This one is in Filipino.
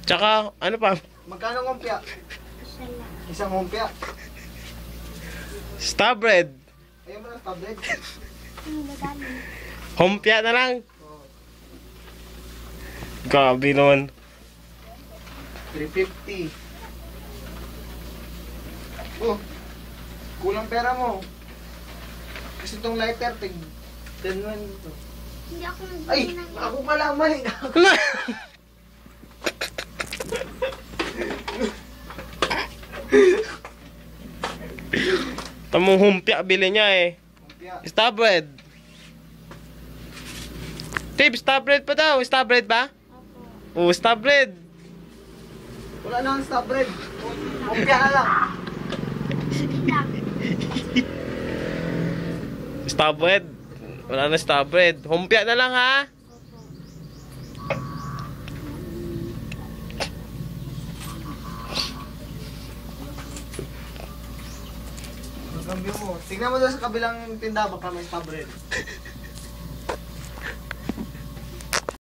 Tsaka, ano pa? Magkano ngumpya? Isa lang. Isang ngumpya. Star bread. Ayaw mo ng tablet. Ano ba dami? Humpya na lang. Grabe naman. 350. Oh, kulang pera mo. Kasi itong lighter, tig 10 man ito. Hindi ako Ay, nagbili ng... ako pala ang mali. Tamong humpya bili niya eh. Ngumpya. Star bread. Tip, star bread pa daw. Star bread ba? Opo. Oo, star bread. Wala na ang stop bread. Ngumpya na lang. Star bread. Wala na star bread. Humpya na lang ha. Opo. Magkambyo mo. Tingnan mo doon sa kabilang tindahan, baka may stop bread.